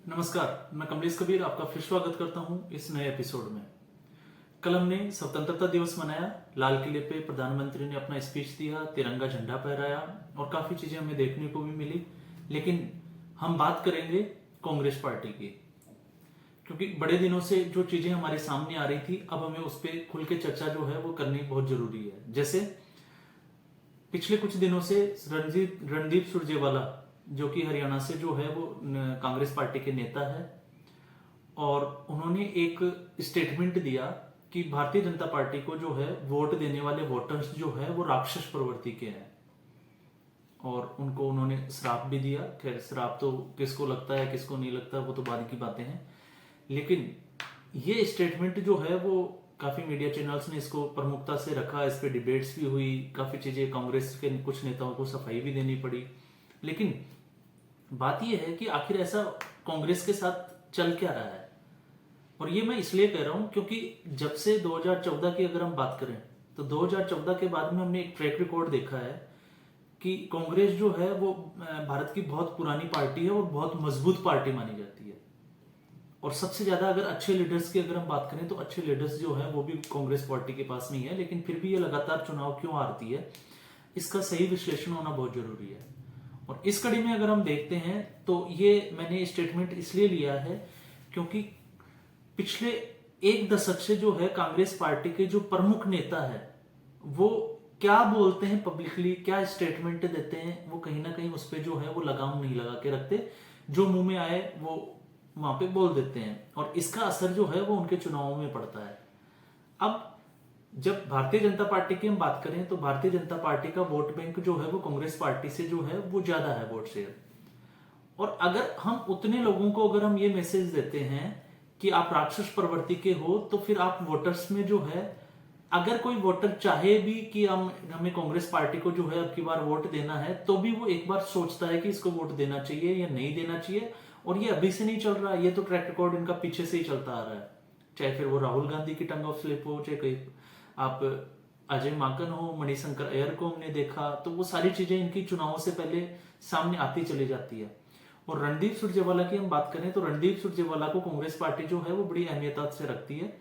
नमस्कार, मैं कमलेश कबीर आपका फिर स्वागत करता हूं इस नए एपिसोड में। कल हमने स्वतंत्रता दिवस मनाया। लाल किले पे प्रधानमंत्री ने अपना स्पीच दिया, तिरंगा झंडा फहराया और काफी चीजें हमें देखने को भी मिली। लेकिन हम बात करेंगे कांग्रेस पार्टी की, क्योंकि बड़े दिनों से जो चीजें हमारे सामने आ रही थी, अब हमें उस पर खुल के चर्चा जो है वो करनी बहुत जरूरी है। जैसे पिछले कुछ दिनों से रणदीप सुरजेवाला, जो कि हरियाणा से जो है वो कांग्रेस पार्टी के नेता है, और उन्होंने एक स्टेटमेंट दिया कि भारतीय जनता पार्टी को जो है वोट देने वाले वोटर्स जो है वो राक्षस प्रवृत्ति के हैं, और उनको उन्होंने श्राप भी दिया। खैर, श्राप तो किसको लगता है किसको नहीं लगता वो तो बाद की बातें हैं, लेकिन ये स्टेटमेंट जो है वो काफी मीडिया चैनल्स ने इसको प्रमुखता से रखा। इस पे डिबेट्स भी हुई, काफी चीजें कांग्रेस के कुछ नेताओं को सफाई भी देनी पड़ी। लेकिन बात यह है कि आखिर ऐसा कांग्रेस के साथ चल क्या रहा है। और ये मैं इसलिए कह रहा हूं क्योंकि जब से 2014 की अगर हम बात करें तो 2014 के बाद में हमने एक ट्रैक रिकॉर्ड देखा है कि कांग्रेस जो है वो भारत की बहुत पुरानी पार्टी है और बहुत मजबूत पार्टी मानी जाती है। और सबसे ज्यादा अगर अच्छे लीडर्स की अगर हम बात करें तो अच्छे लीडर्स जो है वो भी कांग्रेस पार्टी के पास नहीं है। लेकिन फिर भी ये लगातार चुनाव क्यों हारती है, इसका सही विश्लेषण होना बहुत जरूरी है। और इस कड़ी में अगर हम देखते हैं तो ये मैंने स्टेटमेंट इसलिए लिया है क्योंकि पिछले एक दशक से जो है कांग्रेस पार्टी के जो प्रमुख नेता है वो क्या बोलते हैं पब्लिकली, क्या स्टेटमेंट देते हैं, वो कहीं ना कहीं उस पर जो है वो लगाम नहीं लगा के रखते। जो मुंह में आए वो वहां पे बोल देते हैं, और इसका असर जो है वो उनके चुनावों में पड़ता है। अब जब भारतीय जनता पार्टी की हम बात करें तो भारतीय जनता पार्टी का वोट बैंक जो है वो कांग्रेस पार्टी से जो है वो ज्यादा है वोट शेयर। और अगर हम उतने लोगों को अगर हम ये मैसेज देते हैं कि आप राक्षस प्रवृत्ति के हो, तो फिर आप वोटर्स में जो है, अगर कोई वोटर चाहे भी कि हमें कांग्रेस पार्टी को जो है अब की बार वोट देना है, तो भी वो एक बार सोचता है कि इसको वोट देना चाहिए या नहीं देना चाहिए। और ये अभी से नहीं चल रहा, ये तो ट्रैक रिकॉर्ड इनका पीछे से ही चलता आ रहा है। चाहे फिर वो राहुल गांधी की टंग ऑफ स्लिप हो, चाहे कोई आप अजय माकन हो, मणिशंकर अय्यर को हमने देखा, तो वो सारी चीजें इनकी चुनावों से पहले सामने आती चली जाती है। और रणदीप सुरजेवाला की हम बात करें तो रणदीप सुरजेवाला को कांग्रेस पार्टी जो है वो बड़ी अहमियत से रखती है,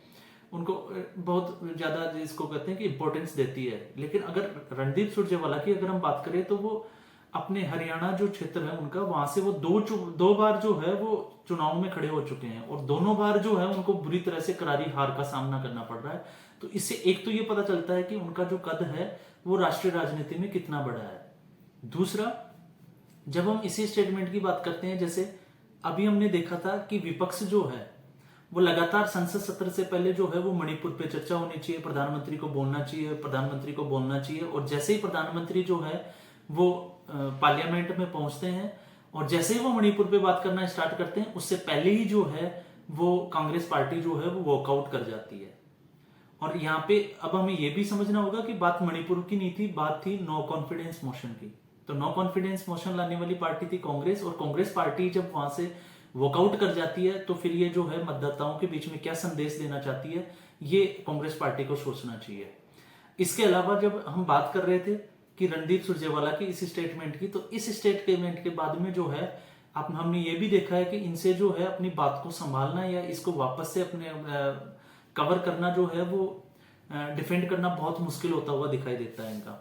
उनको बहुत ज्यादा जिसको कहते हैं कि इंपॉर्टेंस देती है। लेकिन अगर रणदीप सुरजेवाला की अगर हम बात करें तो वो अपने हरियाणा जो क्षेत्र है उनका, वहां से वो दो बार जो है वो चुनाव में खड़े हो चुके हैं, और दोनों बार जो है उनको बुरी तरह से करारी हार का सामना करना पड़ रहा है। तो इससे एक तो ये पता चलता है कि उनका जो कद है वो राष्ट्रीय राजनीति में कितना बड़ा है। दूसरा, जब हम इसी स्टेटमेंट की बात करते हैं, जैसे अभी हमने देखा था कि विपक्ष जो है वो लगातार संसद सत्र से पहले जो है वो मणिपुर पे चर्चा होनी चाहिए, प्रधानमंत्री को बोलना चाहिए, प्रधानमंत्री को बोलना चाहिए। और जैसे ही प्रधानमंत्री जो है वो पार्लियामेंट में पहुंचते हैं और जैसे ही वो मणिपुर पे बात करना स्टार्ट करते हैं, उससे पहले ही जो है वो कांग्रेस पार्टी जो है वो वॉकआउट कर जाती है। और यहाँ पे अब हमें ये भी समझना होगा कि बात मणिपुर की नहीं थी, बात थी नो कॉन्फिडेंस मोशन की। तो नो कॉन्फिडेंस मोशन लाने वाली पार्टी थी कांग्रेस, और कांग्रेस पार्टी जब वहां से वॉकआउट कर जाती है तो फिर ये जो है मतदाताओं के बीच में क्या संदेश देना चाहती है, ये कांग्रेस पार्टी को सोचना चाहिए। इसके अलावा जब हम बात कर रहे थे कि रणदीप सुरजेवाला की इस स्टेटमेंट की, तो इस स्टेटमेंट के बाद में जो है हमने ये भी देखा है कि इनसे जो है अपनी बात को संभालना या इसको वापस से अपने कवर करना जो है वो डिफेंड करना बहुत मुश्किल होता हुआ दिखाई देता है इनका।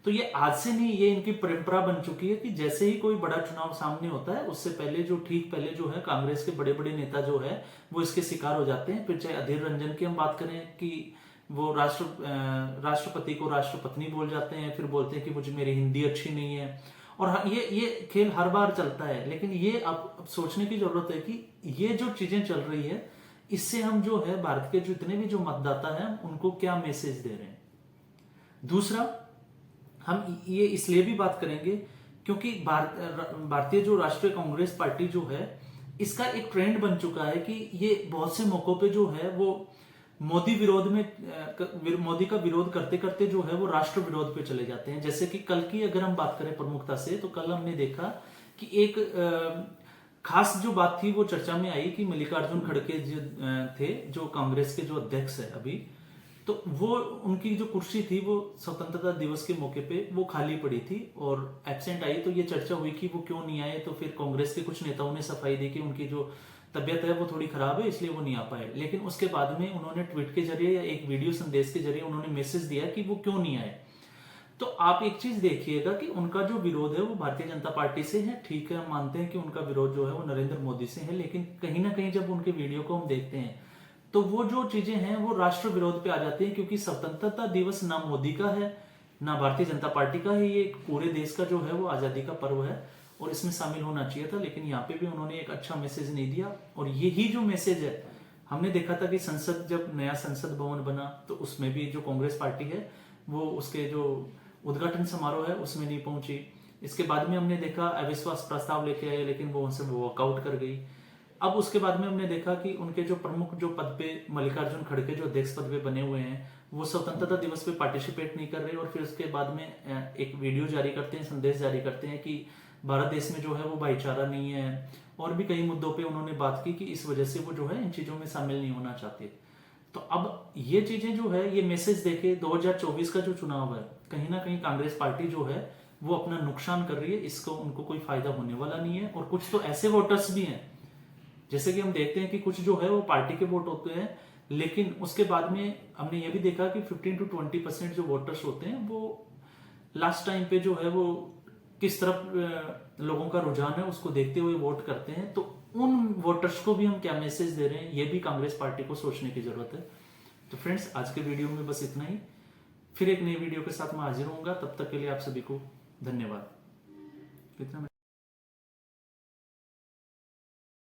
तो ये आज से नहीं, ये इनकी परंपरा बन चुकी है कि जैसे ही कोई बड़ा चुनाव सामने होता है उससे पहले ठीक पहले जो है कांग्रेस के बड़े बड़े नेता जो है वो इसके शिकार हो जाते हैं। फिर चाहे अधीर रंजन की हम बात करें कि वो राष्ट्रपति को राष्ट्रपत्नी बोल जाते हैं, फिर बोलते हैं कि मुझे मेरी हिंदी अच्छी नहीं है। और ये खेल हर बार चलता है। लेकिन ये अब सोचने की जरूरत है कि ये जो चीजें चल रही है, इससे हम जो है भारत के जितने भी जो मतदाता हैं उनको क्या मैसेज दे रहे हैं। दूसरा, हम ये इसलिए भी बात करेंगे क्योंकि भारतीय जो राष्ट्रीय कांग्रेस पार्टी जो है, इसका एक ट्रेंड बन चुका है कि ये बहुत से मौकों पे जो है वो मोदी का विरोध करते करते जो है वो राष्ट्र विरोध पे चले जाते हैं। जैसे कि कल की अगर हम बात करें प्रमुखता से, तो कल हमने देखा कि एक खास जो बात थी वो चर्चा में आई कि मल्लिकार्जुन खड़गे जो थे, जो कांग्रेस के जो अध्यक्ष है अभी, तो वो उनकी जो कुर्सी थी वो स्वतंत्रता दिवस के मौके पे वो खाली पड़ी थी और एब्सेंट आई। तो ये चर्चा हुई कि वो क्यों नहीं आए। तो फिर कांग्रेस के कुछ नेताओं ने सफाई दी कि उनकी जो तबियत है वो थोड़ी खराब है इसलिए वो नहीं आ पाए। लेकिन उसके बाद में उन्होंने ट्वीट के जरिए या एक वीडियो संदेश के जरिए उन्होंने मैसेज दिया कि वो क्यों नहीं आए। तो आप एक चीज देखिएगा कि उनका जो विरोध है वो भारतीय जनता पार्टी से है। ठीक है, हम मानते हैं कि उनका विरोध जो है वो नरेंद्र मोदी से है, लेकिन कहीं ना कहीं जब उनके वीडियो को हम देखते हैं तो वो जो चीजें हैं वो राष्ट्र विरोध पे आ जाती हैं। क्योंकि स्वतंत्रता दिवस ना मोदी का है ना भारतीय जनता पार्टी का है, ये एक पूरे देश का जो है वो आजादी का पर्व है और इसमें शामिल होना चाहिए था। लेकिन यहाँ पे भी उन्होंने एक अच्छा मैसेज नहीं दिया। और यही जो मैसेज है, हमने देखा था कि संसद, जब नया संसद भवन बना तो उसमें भी जो कांग्रेस पार्टी है वो उसके जो उद्घाटन समारोह है उसमें नहीं पहुंची। इसके बाद में हमने देखा अविश्वास प्रस्ताव लेके आए लेकिन वो उनसे वॉकआउट कर गई। अब उसके बाद में हमने देखा कि उनके जो प्रमुख जो पद पे मल्लिकार्जुन खड़गे जो अध्यक्ष पद पे बने हुए हैं वो स्वतंत्रता दिवस पे पार्टिसिपेट नहीं कर रहे। और फिर उसके बाद में एक वीडियो जारी करते हैं, संदेश जारी करते हैं कि भारत देश में जो है वो भाईचारा नहीं है। और भी कई मुद्दों पे उन्होंने बात की कि इस वजह से वो जो है इन चीजों में शामिल नहीं होना चाहते। तो अब ये चीजें जो है, ये मैसेज देके 2024 का जो चुनाव है कहीं ना कहीं कांग्रेस पार्टी जो है वो अपना नुकसान कर रही है। इसको उनको कोई फायदा होने वाला नहीं है। और कुछ तो ऐसे वोटर्स भी हैं, जैसे कि हम देखते हैं कि कुछ जो है वो पार्टी के वोट होते हैं, लेकिन उसके बाद में हमने ये भी देखा कि 15 to 20% जो वोटर्स होते हैं वो लास्ट टाइम पे जो है वो किस तरफ लोगों का रुझान है उसको देखते हुए वोट करते हैं। तो उन वोटर्स को भी हम क्या मैसेज दे रहे हैं, ये भी कांग्रेस पार्टी को सोचने की जरूरत है। तो फ्रेंड्स, आज के वीडियो में बस इतना ही। फिर एक नई वीडियो के साथ मैं हाजिर होऊंगा। तब तक के लिए आप सभी को धन्यवाद। कितना